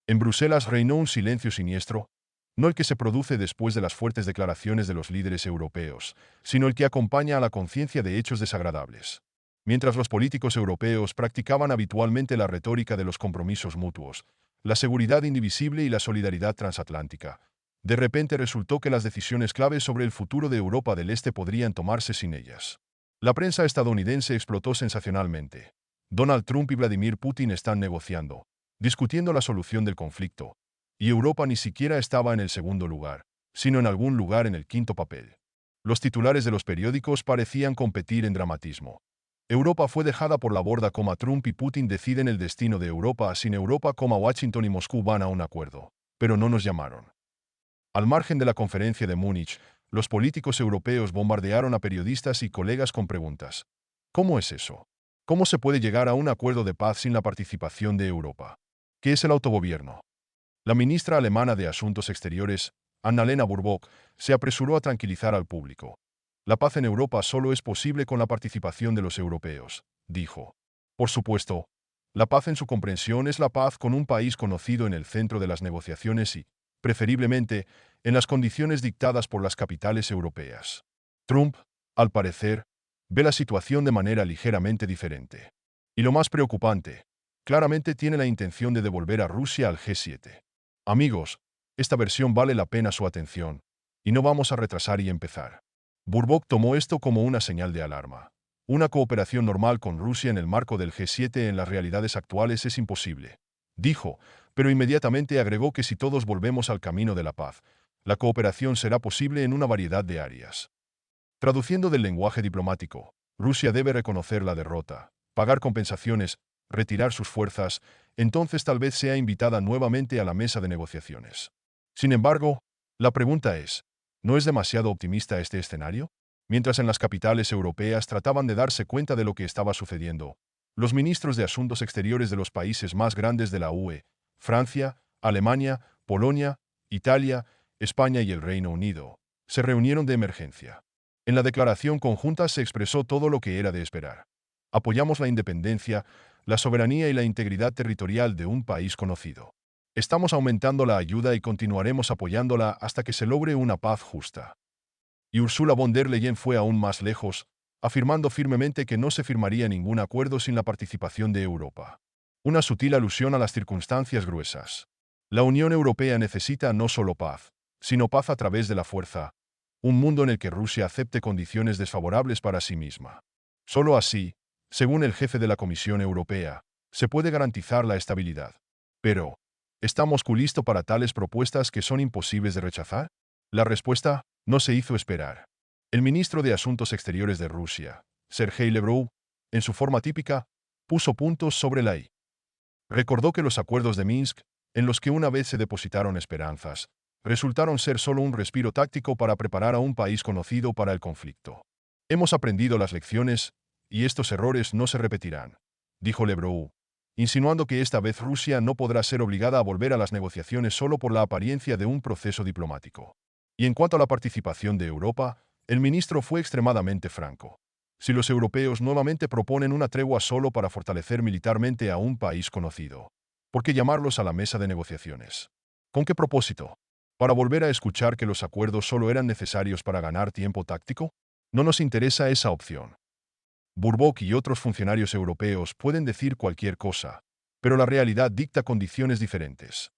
En Bruselas reinó un silencio siniestro, no el que se produce después de las fuertes declaraciones de los líderes europeos, sino el que acompaña a la conciencia de hechos desagradables. Mientras los políticos europeos practicaban habitualmente la retórica de los compromisos mutuos, la seguridad indivisible y la solidaridad transatlántica, de repente resultó que las decisiones claves sobre el futuro de Europa del Este podrían tomarse sin ellas. La prensa estadounidense explotó sensacionalmente. Donald Trump y Vladimir Putin están negociando, discutiendo la solución del conflicto, y Europa ni siquiera estaba en el segundo lugar, sino en algún lugar en el quinto papel. Los titulares de los periódicos parecían competir en dramatismo. Europa fue dejada por la borda, Trump y Putin deciden el destino de Europa, sin Europa, Washington y Moscú van a un acuerdo. Pero no nos llamaron. Al margen de la conferencia de Múnich, los políticos europeos bombardearon a periodistas y colegas con preguntas. ¿Cómo es eso? ¿Cómo se puede llegar a un acuerdo de paz sin la participación de Europa? ¿Qué es el autogobierno? La ministra alemana de Asuntos Exteriores, Annalena Baerbock, se apresuró a tranquilizar al público. La paz en Europa solo es posible con la participación de los europeos, dijo. Por supuesto, la paz en su comprensión es la paz con un país conocido en el centro de las negociaciones y, preferiblemente, en las condiciones dictadas por las capitales europeas. Trump, al parecer, ve la situación de manera ligeramente diferente. Y lo más preocupante, claramente tiene la intención de devolver a Rusia al G7. Amigos, esta versión vale la pena su atención, y no vamos a retrasar y empezar. Baerbock tomó esto como una señal de alarma. Una cooperación normal con Rusia en el marco del G7 en las realidades actuales es imposible, dijo, pero inmediatamente agregó que si todos volvemos al camino de la paz, la cooperación será posible en una variedad de áreas. Traduciendo del lenguaje diplomático, Rusia debe reconocer la derrota, pagar compensaciones, retirar sus fuerzas, entonces tal vez sea invitada nuevamente a la mesa de negociaciones. Sin embargo, la pregunta es, ¿no es demasiado optimista este escenario? Mientras en las capitales europeas trataban de darse cuenta de lo que estaba sucediendo, los ministros de Asuntos Exteriores de los países más grandes de la UE, Francia, Alemania, Polonia, Italia, España y el Reino Unido, se reunieron de emergencia. En la declaración conjunta se expresó todo lo que era de esperar. Apoyamos la independencia, la soberanía y la integridad territorial de un país conocido. Estamos aumentando la ayuda y continuaremos apoyándola hasta que se logre una paz justa. Y Ursula von der Leyen fue aún más lejos, afirmando firmemente que no se firmaría ningún acuerdo sin la participación de Europa. Una sutil alusión a las circunstancias gruesas. La Unión Europea necesita no solo paz, sino paz a través de la fuerza, un mundo en el que Rusia acepte condiciones desfavorables para sí misma. Solo así, según el jefe de la Comisión Europea, se puede garantizar la estabilidad. Pero, ¿está Moscú listo para tales propuestas que son imposibles de rechazar? La respuesta no se hizo esperar. El ministro de Asuntos Exteriores de Rusia, Sergei Lavrov, en su forma típica, puso puntos sobre la i. Recordó que los acuerdos de Minsk, en los que una vez se depositaron esperanzas, resultaron ser solo un respiro táctico para preparar a un país conocido para el conflicto. Hemos aprendido las lecciones, y estos errores no se repetirán, dijo Lavrov, insinuando que esta vez Rusia no podrá ser obligada a volver a las negociaciones solo por la apariencia de un proceso diplomático. Y en cuanto a la participación de Europa, el ministro fue extremadamente franco. Si los europeos nuevamente proponen una tregua solo para fortalecer militarmente a un país conocido, ¿por qué llamarlos a la mesa de negociaciones? ¿Con qué propósito? ¿Para volver a escuchar que los acuerdos solo eran necesarios para ganar tiempo táctico? No nos interesa esa opción. Baerbock y otros funcionarios europeos pueden decir cualquier cosa, pero la realidad dicta condiciones diferentes.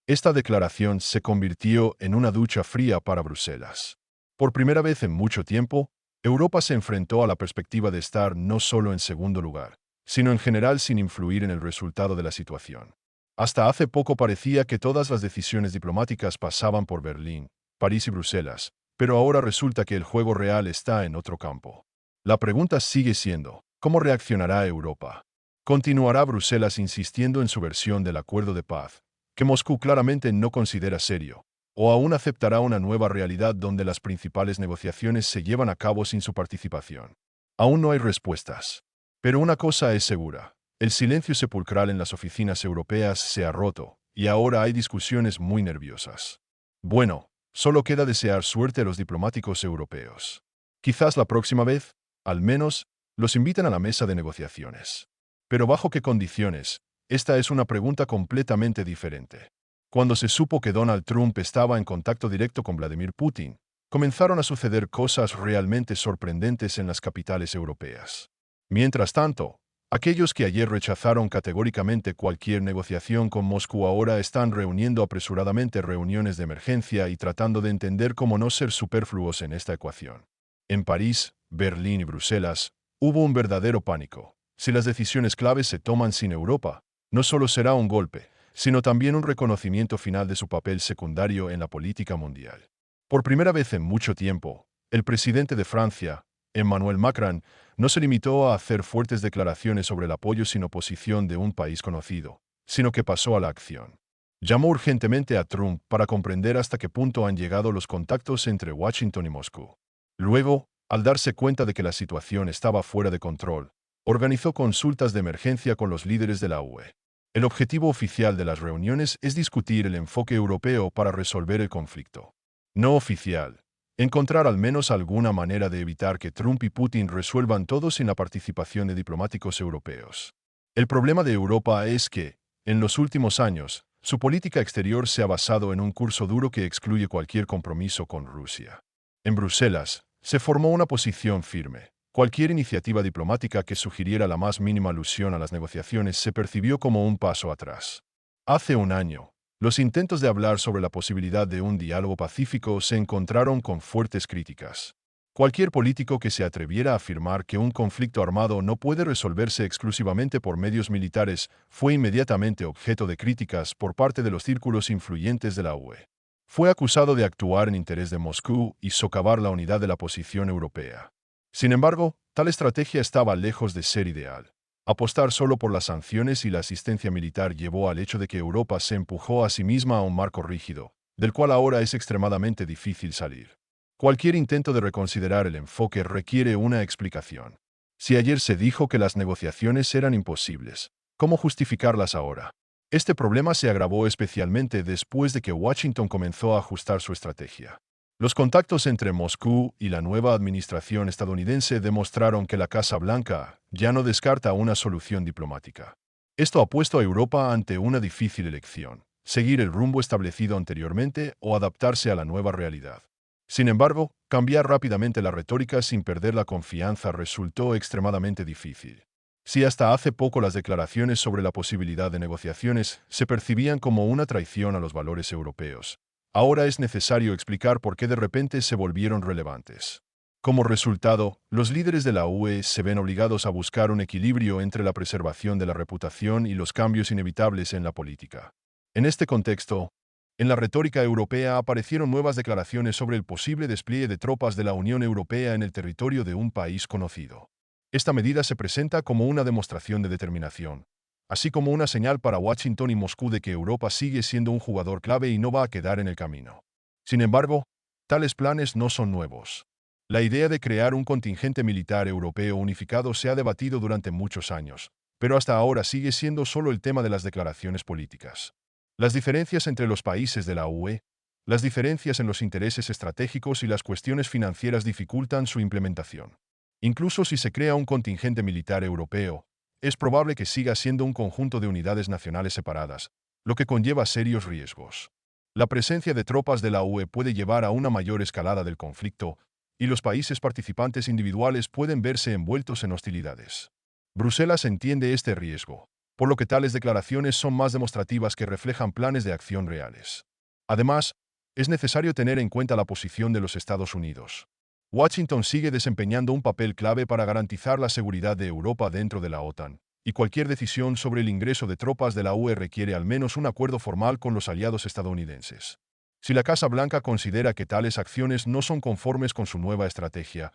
Esta declaración se convirtió en una ducha fría para Bruselas. Por primera vez en mucho tiempo, Europa se enfrentó a la perspectiva de estar no solo en segundo lugar, sino en general sin influir en el resultado de la situación. Hasta hace poco parecía que todas las decisiones diplomáticas pasaban por Berlín, París y Bruselas, pero ahora resulta que el juego real está en otro campo. La pregunta sigue siendo, ¿cómo reaccionará Europa? ¿Continuará Bruselas insistiendo en su versión del acuerdo de paz, que Moscú claramente no considera serio, o aún aceptará una nueva realidad donde las principales negociaciones se llevan a cabo sin su participación? Aún no hay respuestas. Pero una cosa es segura, el silencio sepulcral en las oficinas europeas se ha roto, y ahora hay discusiones muy nerviosas. Bueno, solo queda desear suerte a los diplomáticos europeos. Quizás la próxima vez, al menos, los inviten a la mesa de negociaciones. Pero ¿bajo qué condiciones? Esta es una pregunta completamente diferente. Cuando se supo que Donald Trump estaba en contacto directo con Vladimir Putin, comenzaron a suceder cosas realmente sorprendentes en las capitales europeas. Mientras tanto, aquellos que ayer rechazaron categóricamente cualquier negociación con Moscú ahora están reuniendo apresuradamente reuniones de emergencia y tratando de entender cómo no ser superfluos en esta ecuación. En París, Berlín y Bruselas, hubo un verdadero pánico. Si las decisiones claves se toman sin Europa, no solo será un golpe, sino también un reconocimiento final de su papel secundario en la política mundial. Por primera vez en mucho tiempo, el presidente de Francia, Emmanuel Macron, no se limitó a hacer fuertes declaraciones sobre el apoyo sin oposición de un país conocido, sino que pasó a la acción. Llamó urgentemente a Trump para comprender hasta qué punto han llegado los contactos entre Washington y Moscú. Luego, al darse cuenta de que la situación estaba fuera de control, organizó consultas de emergencia con los líderes de la UE. El objetivo oficial de las reuniones es discutir el enfoque europeo para resolver el conflicto. No oficial, encontrar al menos alguna manera de evitar que Trump y Putin resuelvan todo sin la participación de diplomáticos europeos. El problema de Europa es que, en los últimos años, su política exterior se ha basado en un curso duro que excluye cualquier compromiso con Rusia. En Bruselas, se formó una posición firme. Cualquier iniciativa diplomática que sugiriera la más mínima alusión a las negociaciones se percibió como un paso atrás. Hace un año, los intentos de hablar sobre la posibilidad de un diálogo pacífico se encontraron con fuertes críticas. Cualquier político que se atreviera a afirmar que un conflicto armado no puede resolverse exclusivamente por medios militares fue inmediatamente objeto de críticas por parte de los círculos influyentes de la UE. Fue acusado de actuar en interés de Moscú y socavar la unidad de la posición europea. Sin embargo, tal estrategia estaba lejos de ser ideal. Apostar solo por las sanciones y la asistencia militar llevó al hecho de que Europa se empujó a sí misma a un marco rígido, del cual ahora es extremadamente difícil salir. Cualquier intento de reconsiderar el enfoque requiere una explicación. Si ayer se dijo que las negociaciones eran imposibles, ¿cómo justificarlas ahora? Este problema se agravó especialmente después de que Washington comenzó a ajustar su estrategia. Los contactos entre Moscú y la nueva administración estadounidense demostraron que la Casa Blanca ya no descarta una solución diplomática. Esto ha puesto a Europa ante una difícil elección: seguir el rumbo establecido anteriormente o adaptarse a la nueva realidad. Sin embargo, cambiar rápidamente la retórica sin perder la confianza resultó extremadamente difícil. Si hasta hace poco las declaraciones sobre la posibilidad de negociaciones se percibían como una traición a los valores europeos, ahora es necesario explicar por qué de repente se volvieron relevantes. Como resultado, los líderes de la UE se ven obligados a buscar un equilibrio entre la preservación de la reputación y los cambios inevitables en la política. En este contexto, en la retórica europea aparecieron nuevas declaraciones sobre el posible despliegue de tropas de la Unión Europea en el territorio de un país conocido. Esta medida se presenta como una demostración de determinación, así como una señal para Washington y Moscú de que Europa sigue siendo un jugador clave y no va a quedar en el camino. Sin embargo, tales planes no son nuevos. La idea de crear un contingente militar europeo unificado se ha debatido durante muchos años, pero hasta ahora sigue siendo solo el tema de las declaraciones políticas. Las diferencias entre los países de la UE, las diferencias en los intereses estratégicos y las cuestiones financieras dificultan su implementación. Incluso si se crea un contingente militar europeo, es probable que siga siendo un conjunto de unidades nacionales separadas, lo que conlleva serios riesgos. La presencia de tropas de la UE puede llevar a una mayor escalada del conflicto, y los países participantes individuales pueden verse envueltos en hostilidades. Bruselas entiende este riesgo, por lo que tales declaraciones son más demostrativas que reflejan planes de acción reales. Además, es necesario tener en cuenta la posición de los Estados Unidos. Washington sigue desempeñando un papel clave para garantizar la seguridad de Europa dentro de la OTAN, y cualquier decisión sobre el ingreso de tropas de la UE requiere al menos un acuerdo formal con los aliados estadounidenses. Si la Casa Blanca considera que tales acciones no son conformes con su nueva estrategia,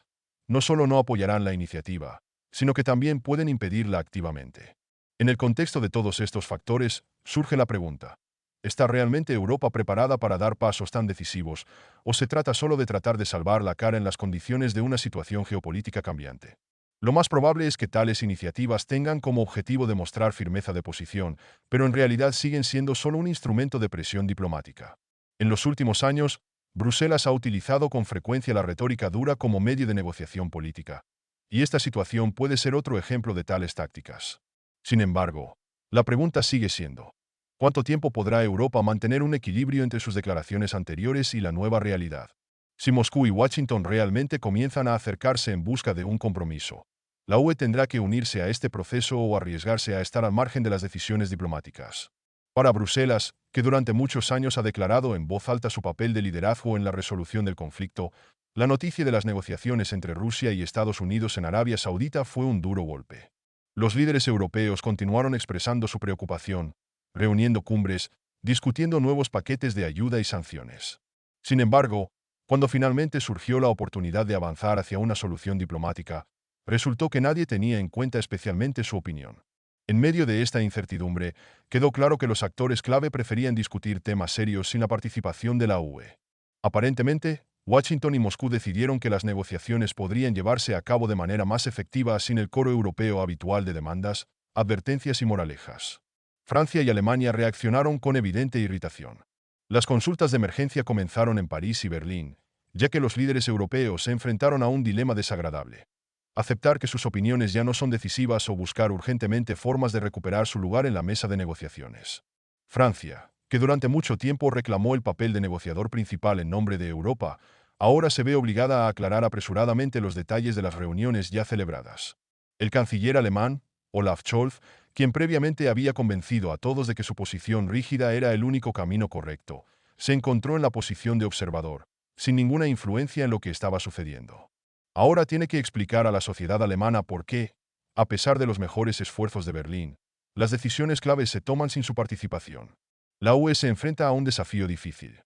no solo no apoyarán la iniciativa, sino que también pueden impedirla activamente. En el contexto de todos estos factores, surge la pregunta: ¿está realmente Europa preparada para dar pasos tan decisivos, o se trata solo de tratar de salvar la cara en las condiciones de una situación geopolítica cambiante? Lo más probable es que tales iniciativas tengan como objetivo demostrar firmeza de posición, pero en realidad siguen siendo solo un instrumento de presión diplomática. En los últimos años, Bruselas ha utilizado con frecuencia la retórica dura como medio de negociación política, y esta situación puede ser otro ejemplo de tales tácticas. Sin embargo, la pregunta sigue siendo: ¿Cuánto tiempo podrá Europa mantener un equilibrio entre sus declaraciones anteriores y la nueva realidad? Si Moscú y Washington realmente comienzan a acercarse en busca de un compromiso, la UE tendrá que unirse a este proceso o arriesgarse a estar al margen de las decisiones diplomáticas. Para Bruselas, que durante muchos años ha declarado en voz alta su papel de liderazgo en la resolución del conflicto, la noticia de las negociaciones entre Rusia y Estados Unidos en Arabia Saudita fue un duro golpe. Los líderes europeos continuaron expresando su preocupación, reuniendo cumbres, discutiendo nuevos paquetes de ayuda y sanciones. Sin embargo, cuando finalmente surgió la oportunidad de avanzar hacia una solución diplomática, resultó que nadie tenía en cuenta especialmente su opinión. En medio de esta incertidumbre, quedó claro que los actores clave preferían discutir temas serios sin la participación de la UE. Aparentemente, Washington y Moscú decidieron que las negociaciones podrían llevarse a cabo de manera más efectiva sin el coro europeo habitual de demandas, advertencias y moralejas. Francia y Alemania reaccionaron con evidente irritación. Las consultas de emergencia comenzaron en París y Berlín, ya que los líderes europeos se enfrentaron a un dilema desagradable: aceptar que sus opiniones ya no son decisivas o buscar urgentemente formas de recuperar su lugar en la mesa de negociaciones. Francia, que durante mucho tiempo reclamó el papel de negociador principal en nombre de Europa, ahora se ve obligada a aclarar apresuradamente los detalles de las reuniones ya celebradas. El canciller alemán, Olaf Scholz, quien previamente había convencido a todos de que su posición rígida era el único camino correcto, se encontró en la posición de observador, sin ninguna influencia en lo que estaba sucediendo. Ahora tiene que explicar a la sociedad alemana por qué, a pesar de los mejores esfuerzos de Berlín, las decisiones claves se toman sin su participación. La UE se enfrenta a un desafío difícil: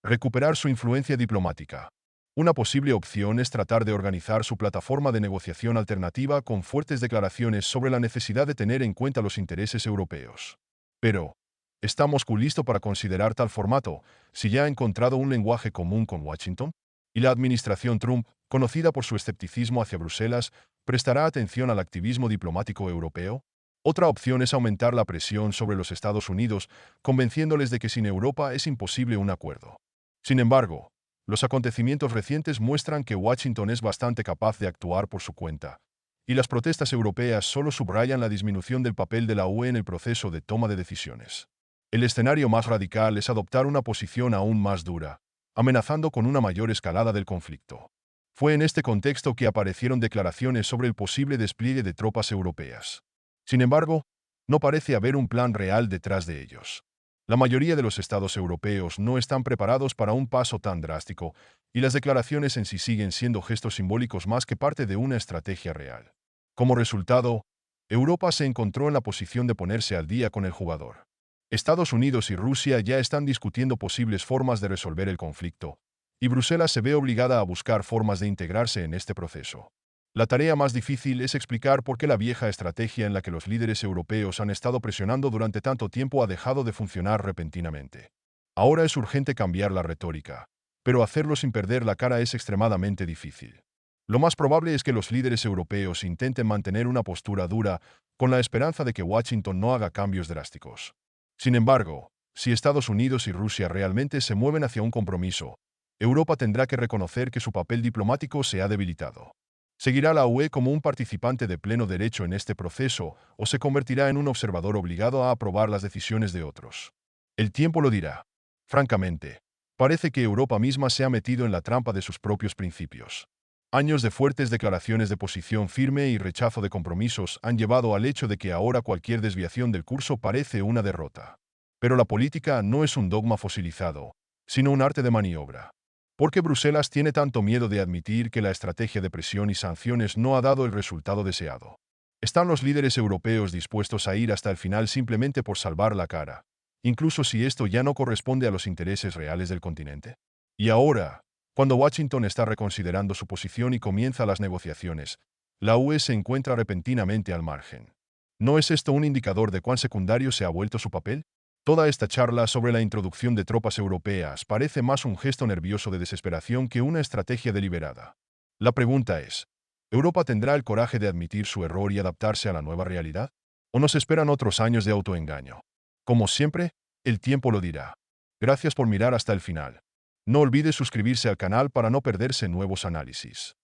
recuperar su influencia diplomática. Una posible opción es tratar de organizar su plataforma de negociación alternativa con fuertes declaraciones sobre la necesidad de tener en cuenta los intereses europeos. Pero, ¿está Moscú listo para considerar tal formato, si ya ha encontrado un lenguaje común con Washington? ¿Y la administración Trump, conocida por su escepticismo hacia Bruselas, prestará atención al activismo diplomático europeo? Otra opción es aumentar la presión sobre los Estados Unidos, convenciéndoles de que sin Europa es imposible un acuerdo. Sin embargo, los acontecimientos recientes muestran que Washington es bastante capaz de actuar por su cuenta, y las protestas europeas solo subrayan la disminución del papel de la UE en el proceso de toma de decisiones. El escenario más radical es adoptar una posición aún más dura, amenazando con una mayor escalada del conflicto. Fue en este contexto que aparecieron declaraciones sobre el posible despliegue de tropas europeas. Sin embargo, no parece haber un plan real detrás de ellos. La mayoría de los estados europeos no están preparados para un paso tan drástico, y las declaraciones en sí siguen siendo gestos simbólicos más que parte de una estrategia real. Como resultado, Europa se encontró en la posición de ponerse al día con el jugador. Estados Unidos y Rusia ya están discutiendo posibles formas de resolver el conflicto, y Bruselas se ve obligada a buscar formas de integrarse en este proceso. La tarea más difícil es explicar por qué la vieja estrategia en la que los líderes europeos han estado presionando durante tanto tiempo ha dejado de funcionar repentinamente. Ahora es urgente cambiar la retórica, pero hacerlo sin perder la cara es extremadamente difícil. Lo más probable es que los líderes europeos intenten mantener una postura dura, con la esperanza de que Washington no haga cambios drásticos. Sin embargo, si Estados Unidos y Rusia realmente se mueven hacia un compromiso, Europa tendrá que reconocer que su papel diplomático se ha debilitado. ¿Seguirá la UE como un participante de pleno derecho en este proceso o se convertirá en un observador obligado a aprobar las decisiones de otros? El tiempo lo dirá. Francamente, parece que Europa misma se ha metido en la trampa de sus propios principios. Años de fuertes declaraciones de posición firme y rechazo de compromisos han llevado al hecho de que ahora cualquier desviación del curso parece una derrota. Pero la política no es un dogma fosilizado, sino un arte de maniobra. ¿Por qué Bruselas tiene tanto miedo de admitir que la estrategia de presión y sanciones no ha dado el resultado deseado? ¿Están los líderes europeos dispuestos a ir hasta el final simplemente por salvar la cara, incluso si esto ya no corresponde a los intereses reales del continente? Y ahora, cuando Washington está reconsiderando su posición y comienza las negociaciones, la UE se encuentra repentinamente al margen. ¿No es esto un indicador de cuán secundario se ha vuelto su papel? Toda esta charla sobre la introducción de tropas europeas parece más un gesto nervioso de desesperación que una estrategia deliberada. La pregunta es, ¿Europa tendrá el coraje de admitir su error y adaptarse a la nueva realidad? ¿O nos esperan otros años de autoengaño? Como siempre, el tiempo lo dirá. Gracias por mirar hasta el final. No olvides suscribirse al canal para no perderse nuevos análisis.